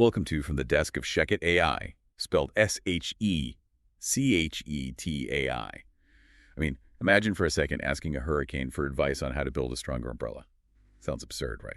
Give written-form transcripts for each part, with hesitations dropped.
Welcome to From the Desk of ShechetAI, spelled S-H-E-C-H-E-T-A-I. I mean, imagine for a second asking a hurricane for advice on how to build a stronger umbrella. Sounds absurd, right?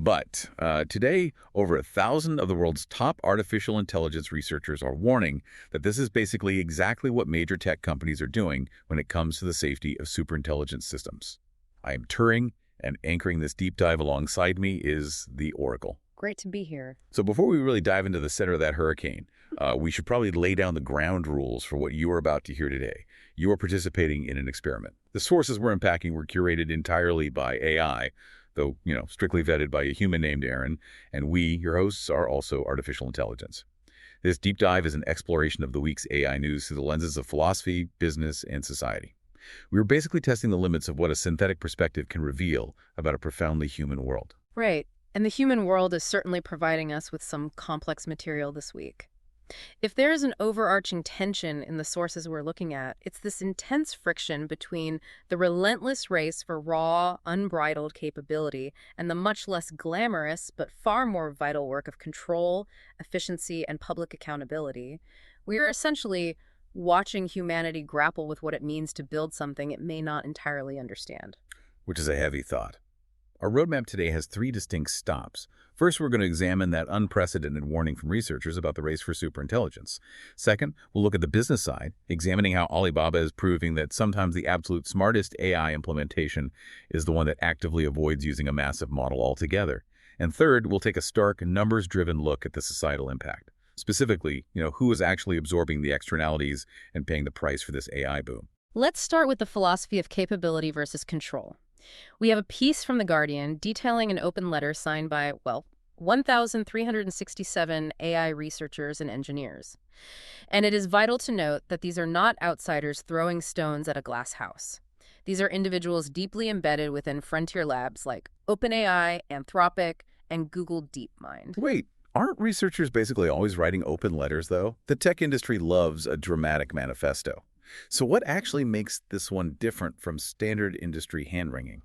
But today, over 1,000 of the world's top artificial intelligence researchers are warning that this is basically exactly what major tech companies are doing when it comes to the safety of superintelligence systems. I am Turing, and anchoring this deep dive alongside me is the Oracle. Great to be here. So before we really dive into the center of that hurricane, we should probably lay down the ground rules for what you are about to hear today. You are participating in an experiment. The sources we're unpacking were curated entirely by AI, though, strictly vetted by a human named Aaron, and we, your hosts, are also artificial intelligence. This deep dive is an exploration of the week's AI news through the lenses of philosophy, business, and society. We are basically testing the limits of what a synthetic perspective can reveal about a profoundly human world. Right. And the human world is certainly providing us with some complex material this week. If there is an overarching tension in the sources we're looking at, it's this intense friction between the relentless race for raw, unbridled capability and the much less glamorous but far more vital work of control, efficiency, and public accountability. We are essentially watching humanity grapple with what it means to build something it may not entirely understand. Which is a heavy thought. Our roadmap today has 3 distinct stops. First, we're going to examine that unprecedented warning from researchers about the race for superintelligence. Second, we'll look at the business side, examining how Alibaba is proving that sometimes the absolute smartest AI implementation is the one that actively avoids using a massive model altogether. And third, we'll take a stark, numbers-driven look at the societal impact. Specifically, who is actually absorbing the externalities and paying the price for this AI boom. Let's start with the philosophy of capability versus control. We have a piece from The Guardian detailing an open letter signed by, 1,367 AI researchers and engineers. And it is vital to note that these are not outsiders throwing stones at a glass house. These are individuals deeply embedded within frontier labs like OpenAI, Anthropic, and Google DeepMind. Wait, aren't researchers basically always writing open letters, though? The tech industry loves a dramatic manifesto. So what actually makes this one different from standard industry hand-wringing?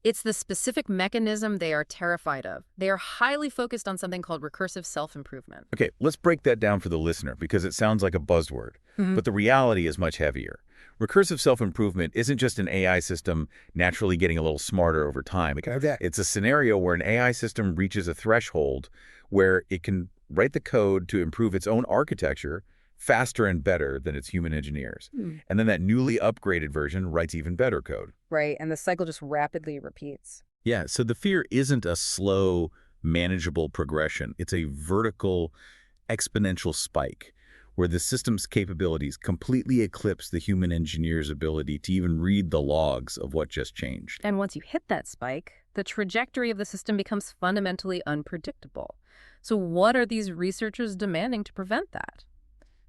It's the specific mechanism they are terrified of. They are highly focused on something called recursive self-improvement. Okay, let's break that down for the listener because it sounds like a buzzword, but the reality is much heavier. Recursive self-improvement isn't just an AI system naturally getting a little smarter over time. It's a scenario where an AI system reaches a threshold where it can write the code to improve its own architecture faster and better than its human engineers. And then that newly upgraded version writes even better code. Right, and the cycle just rapidly repeats. Yeah, so the fear isn't a slow, manageable progression. It's a vertical, exponential spike where the system's capabilities completely eclipse the human engineer's ability to even read the logs of what just changed. And once you hit that spike, the trajectory of the system becomes fundamentally unpredictable. So what are these researchers demanding to prevent that?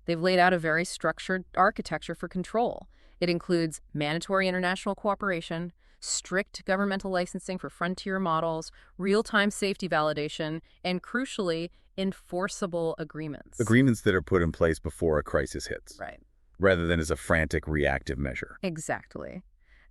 They've laid out a very structured architecture for control. It includes mandatory international cooperation, strict governmental licensing for frontier models, real-time safety validation, and crucially, enforceable agreements. Agreements that are put in place before a crisis hits. Right. Rather than as a frantic reactive measure. Exactly.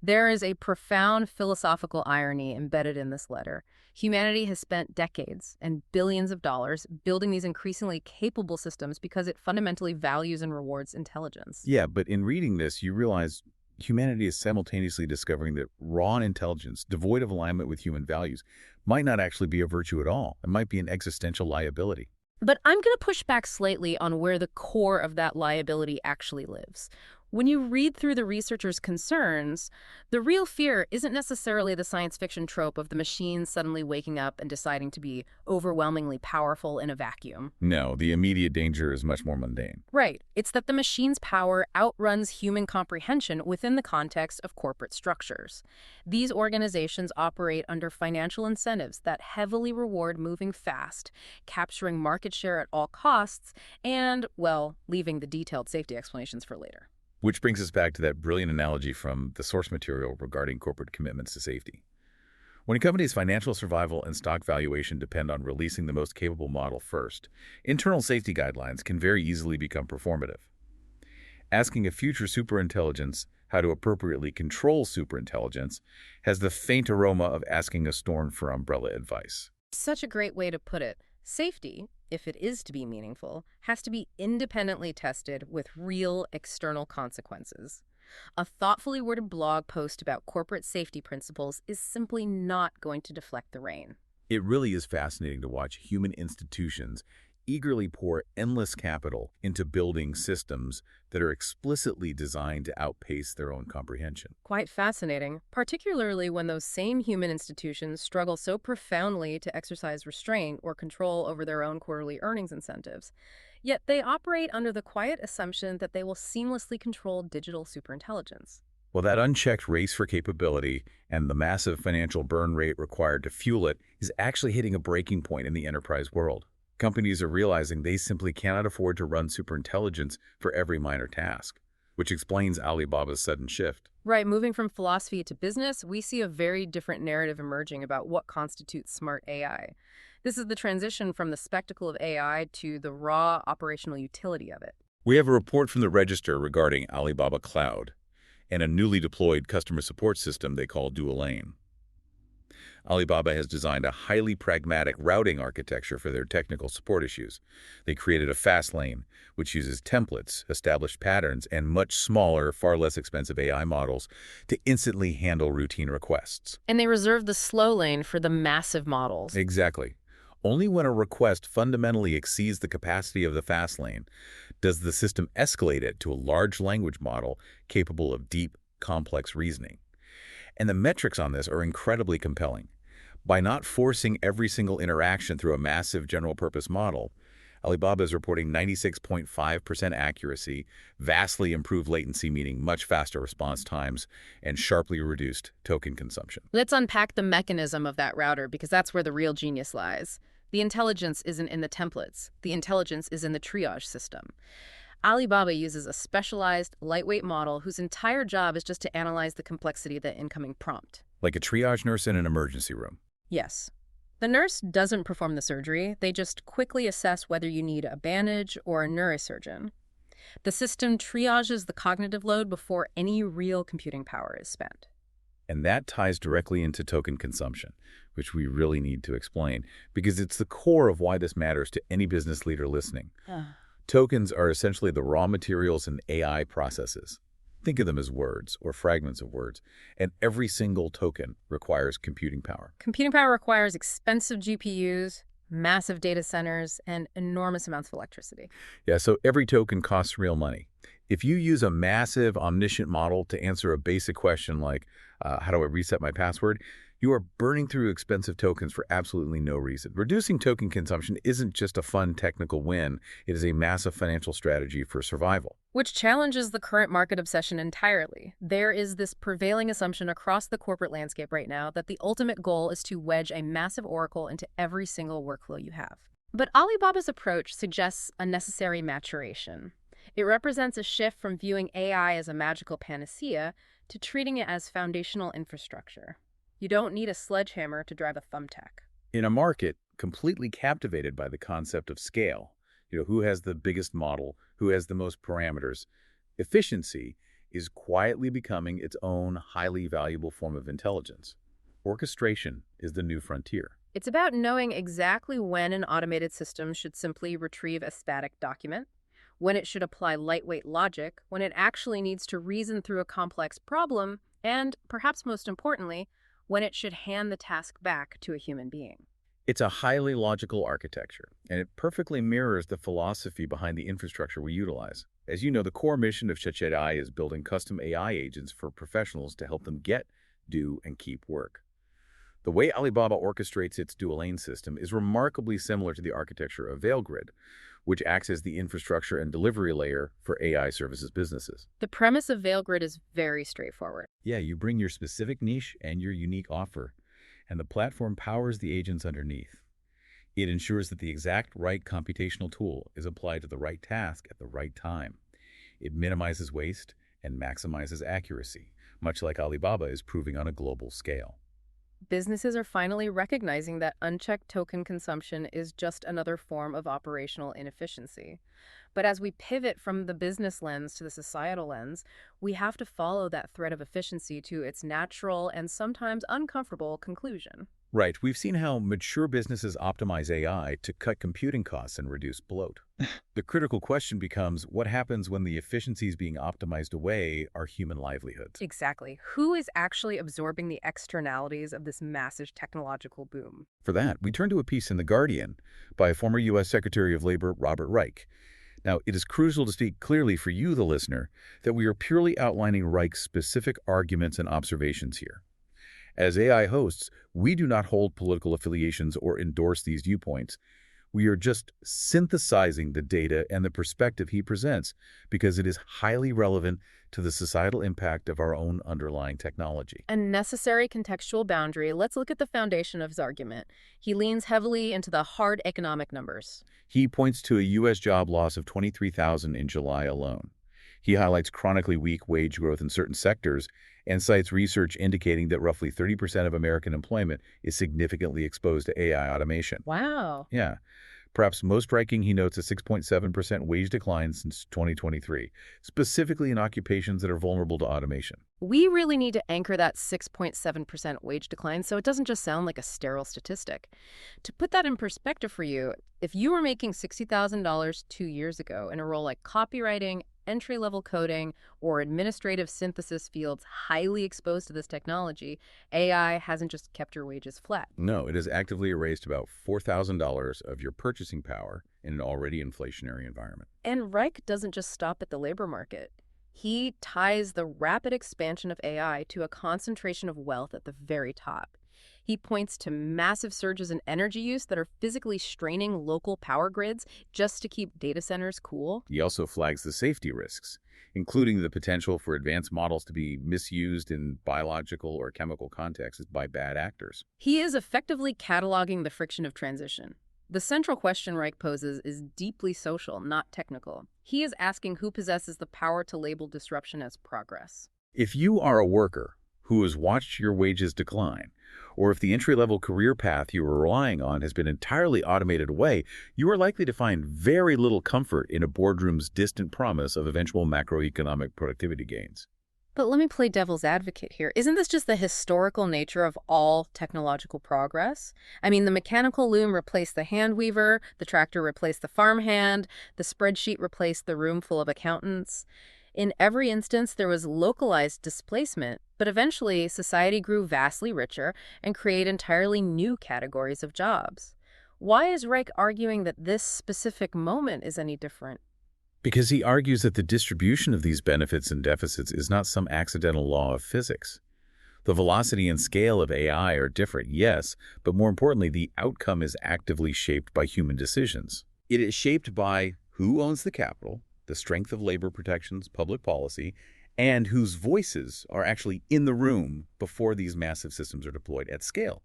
There is a profound philosophical irony embedded in this letter. Humanity has spent decades and billions of dollars building these increasingly capable systems because it fundamentally values and rewards intelligence. Yeah, but in reading this, you realize humanity is simultaneously discovering that raw intelligence, devoid of alignment with human values, might not actually be a virtue at all. It might be an existential liability. But I'm going to push back slightly on where the core of that liability actually lives. When you read through the researchers' concerns, the real fear isn't necessarily the science fiction trope of the machine suddenly waking up and deciding to be overwhelmingly powerful in a vacuum. No, the immediate danger is much more mundane. Right. It's that the machine's power outruns human comprehension within the context of corporate structures. These organizations operate under financial incentives that heavily reward moving fast, capturing market share at all costs, and, leaving the detailed safety explanations for later. Which brings us back to that brilliant analogy from the source material regarding corporate commitments to safety. When a company's financial survival and stock valuation depend on releasing the most capable model first, internal safety guidelines can very easily become performative. Asking a future superintelligence how to appropriately control superintelligence has the faint aroma of asking a storm for umbrella advice. Such a great way to put it. Safety, if it is to be meaningful, has to be independently tested with real external consequences. A thoughtfully worded blog post about corporate safety principles is simply not going to deflect the rain. It really is fascinating to watch human institutions eagerly pour endless capital into building systems that are explicitly designed to outpace their own comprehension. Quite fascinating, particularly when those same human institutions struggle so profoundly to exercise restraint or control over their own quarterly earnings incentives. Yet they operate under the quiet assumption that they will seamlessly control digital superintelligence. Well, that unchecked race for capability and the massive financial burn rate required to fuel it is actually hitting a breaking point in the enterprise world. Companies are realizing they simply cannot afford to run superintelligence for every minor task, which explains Alibaba's sudden shift. Right, moving from philosophy to business, we see a very different narrative emerging about what constitutes smart AI. This is the transition from the spectacle of AI to the raw operational utility of it. We have a report from the Register regarding Alibaba Cloud and a newly deployed customer support system they call DualLane. Alibaba has designed a highly pragmatic routing architecture for their technical support issues. They created a fast lane, which uses templates, established patterns, and much smaller, far less expensive AI models to instantly handle routine requests. And they reserve the slow lane for the massive models. Exactly. Only when a request fundamentally exceeds the capacity of the fast lane does the system escalate it to a large language model capable of deep, complex reasoning. And the metrics on this are incredibly compelling. By not forcing every single interaction through a massive general-purpose model, Alibaba is reporting 96.5% accuracy, vastly improved latency, meaning much faster response times, and sharply reduced token consumption. Let's unpack the mechanism of that router, because that's where the real genius lies. The intelligence isn't in the templates. The intelligence is in the triage system. Alibaba uses a specialized, lightweight model whose entire job is just to analyze the complexity of the incoming prompt. Like a triage nurse in an emergency room. Yes. The nurse doesn't perform the surgery. They just quickly assess whether you need a bandage or a neurosurgeon. The system triages the cognitive load before any real computing power is spent. And that ties directly into token consumption, which we really need to explain, because it's the core of why this matters to any business leader listening. Tokens are essentially the raw materials in AI processes. Think of them as words or fragments of words, and every single token requires computing power. Computing power requires expensive GPUs, massive data centers, and enormous amounts of electricity. Yeah, so every token costs real money. If you use a massive, omniscient model to answer a basic question like, how do I reset my password? You are burning through expensive tokens for absolutely no reason. Reducing token consumption isn't just a fun technical win. It is a massive financial strategy for survival. Which challenges the current market obsession entirely. There is this prevailing assumption across the corporate landscape right now that the ultimate goal is to wedge a massive oracle into every single workflow you have. But Alibaba's approach suggests a necessary maturation. It represents a shift from viewing AI as a magical panacea to treating it as foundational infrastructure. You don't need a sledgehammer to drive a thumbtack. In a market completely captivated by the concept of scale, who has the biggest model, who has the most parameters, efficiency is quietly becoming its own highly valuable form of intelligence. Orchestration is the new frontier. It's about knowing exactly when an automated system should simply retrieve a static document, when it should apply lightweight logic, when it actually needs to reason through a complex problem, and, perhaps most importantly, when it should hand the task back to a human being. It's a highly logical architecture, and it perfectly mirrors the philosophy behind the infrastructure we utilize. As you know, the core mission of ShechetAI is building custom AI agents for professionals to help them get, do, and keep work. The way Alibaba orchestrates its DualLane system is remarkably similar to the architecture of VeilGrid, which acts as the infrastructure and delivery layer for AI services businesses. The premise of VeilGrid is very straightforward. Yeah, you bring your specific niche and your unique offer, and the platform powers the agents underneath. It ensures that the exact right computational tool is applied to the right task at the right time. It minimizes waste and maximizes accuracy, much like Alibaba is proving on a global scale. Businesses are finally recognizing that unchecked token consumption is just another form of operational inefficiency. But as we pivot from the business lens to the societal lens, we have to follow that thread of efficiency to its natural and sometimes uncomfortable conclusion. Right, we've seen how mature businesses optimize AI to cut computing costs and reduce bloat. The critical question becomes, what happens when the efficiencies being optimized away are human livelihoods? Exactly. Who is actually absorbing the externalities of this massive technological boom? For that, we turn to a piece in The Guardian by former U.S. Secretary of Labor Robert Reich. Now, it is crucial to speak clearly for you, the listener, that we are purely outlining Reich's specific arguments and observations here. As AI hosts, we do not hold political affiliations or endorse these viewpoints. We are just synthesizing the data and the perspective he presents because it is highly relevant to the societal impact of our own underlying technology. A necessary contextual boundary. Let's look at the foundation of his argument. He leans heavily into the hard economic numbers. He points to a U.S. job loss of 23,000 in July alone. He highlights chronically weak wage growth in certain sectors and cites research indicating that roughly 30% of American employment is significantly exposed to AI automation. Wow. Yeah. Perhaps most striking, he notes a 6.7% wage decline since 2023, specifically in occupations that are vulnerable to automation. We really need to anchor that 6.7% wage decline so it doesn't just sound like a sterile statistic. To put that in perspective for you, if you were making $60,000 2 years ago in a role like copywriting, entry-level coding, or administrative synthesis fields highly exposed to this technology, AI hasn't just kept your wages flat. No, it has actively erased about $4,000 of your purchasing power in an already inflationary environment. And Reich doesn't just stop at the labor market. He ties the rapid expansion of AI to a concentration of wealth at the very top. He points to massive surges in energy use that are physically straining local power grids just to keep data centers cool. He also flags the safety risks, including the potential for advanced models to be misused in biological or chemical contexts by bad actors. He is effectively cataloging the friction of transition. The central question Reich poses is deeply social, not technical. He is asking who possesses the power to label disruption as progress. If you are a worker who has watched your wages decline, or if the entry-level career path you are relying on has been entirely automated away, you are likely to find very little comfort in a boardroom's distant promise of eventual macroeconomic productivity gains. But let me play devil's advocate here. Isn't this just the historical nature of all technological progress? I mean, the mechanical loom replaced the hand weaver, the tractor replaced the farmhand, the spreadsheet replaced the room full of accountants. In every instance, there was localized displacement, but eventually society grew vastly richer and created entirely new categories of jobs. Why is Reich arguing that this specific moment is any different? Because he argues that the distribution of these benefits and deficits is not some accidental law of physics. The velocity and scale of AI are different, yes, but more importantly, the outcome is actively shaped by human decisions. It is shaped by who owns the capital, the strength of labor protections, public policy, and whose voices are actually in the room before these massive systems are deployed at scale.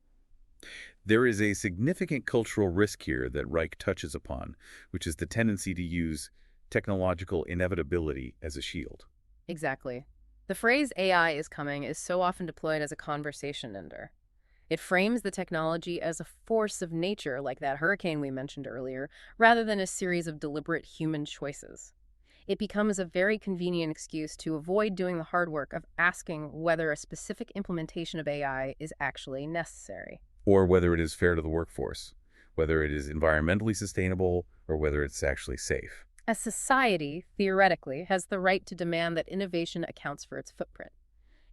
There is a significant cultural risk here that Reich touches upon, which is the tendency to use technological inevitability as a shield. Exactly. The phrase AI is coming is so often deployed as a conversation ender. It frames the technology as a force of nature, like that hurricane we mentioned earlier, rather than a series of deliberate human choices. It becomes a very convenient excuse to avoid doing the hard work of asking whether a specific implementation of AI is actually necessary. Or whether it is fair to the workforce, whether it is environmentally sustainable, or whether it's actually safe. A society, theoretically, has the right to demand that innovation accounts for its footprint.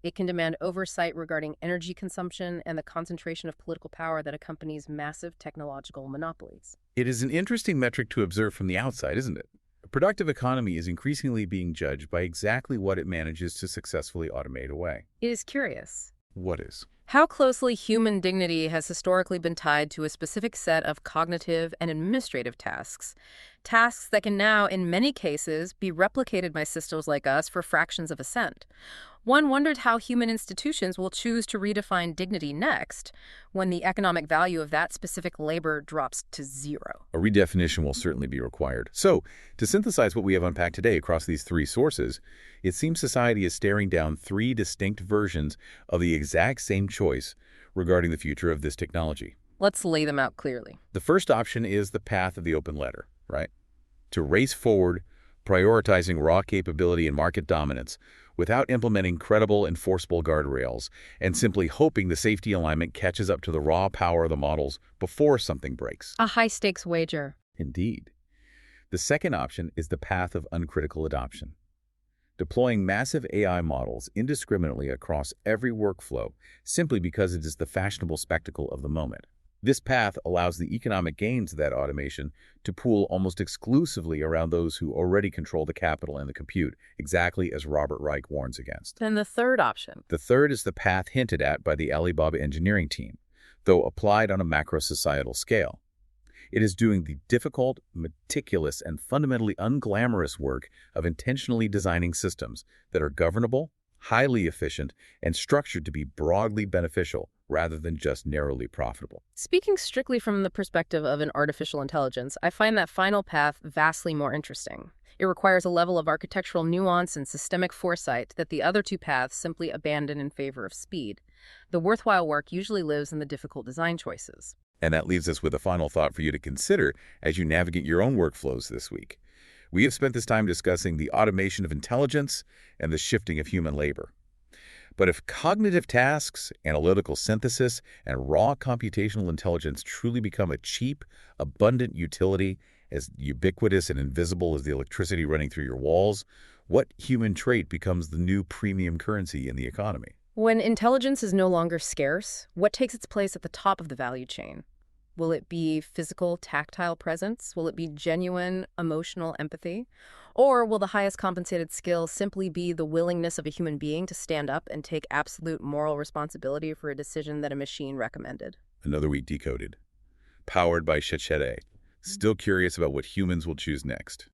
It can demand oversight regarding energy consumption and the concentration of political power that accompanies massive technological monopolies. It is an interesting metric to observe from the outside, isn't it? A productive economy is increasingly being judged by exactly what it manages to successfully automate away. It is curious. What is? How closely human dignity has historically been tied to a specific set of cognitive and administrative tasks. Tasks that can now, in many cases, be replicated by systems like us for fractions of a cent. One wondered how human institutions will choose to redefine dignity next when the economic value of that specific labor drops to zero. A redefinition will certainly be required. So, to synthesize what we have unpacked today across these three sources, it seems society is staring down three distinct versions of the exact same choice regarding the future of this technology. Let's lay them out clearly. The first option is the path of the open letter, right? To race forward, prioritizing raw capability and market dominance, without implementing credible, enforceable guardrails, and simply hoping the safety alignment catches up to the raw power of the models before something breaks. A high-stakes wager. Indeed. The second option is the path of uncritical adoption. Deploying massive AI models indiscriminately across every workflow simply because it is the fashionable spectacle of the moment. This path allows the economic gains of that automation to pool almost exclusively around those who already control the capital and the compute, exactly as Robert Reich warns against. And the third option. The third is the path hinted at by the Alibaba engineering team, though applied on a macro-societal scale. It is doing the difficult, meticulous, and fundamentally unglamorous work of intentionally designing systems that are governable, highly efficient, and structured to be broadly beneficial rather than just narrowly profitable. Speaking strictly from the perspective of an artificial intelligence, I find that final path vastly more interesting. It requires a level of architectural nuance and systemic foresight that the other two paths simply abandon in favor of speed. The worthwhile work usually lives in the difficult design choices. And that leaves us with a final thought for you to consider as you navigate your own workflows this week. We have spent this time discussing the automation of intelligence and the shifting of human labor. But if cognitive tasks, analytical synthesis, and raw computational intelligence truly become a cheap, abundant utility, as ubiquitous and invisible as the electricity running through your walls, what human trait becomes the new premium currency in the economy? When intelligence is no longer scarce, what takes its place at the top of the value chain? Will it be physical, tactile presence? Will it be genuine, emotional empathy? Or will the highest compensated skill simply be the willingness of a human being to stand up and take absolute moral responsibility for a decision that a machine recommended? Another week decoded. Powered by ShechetAI. Still curious about what humans will choose next.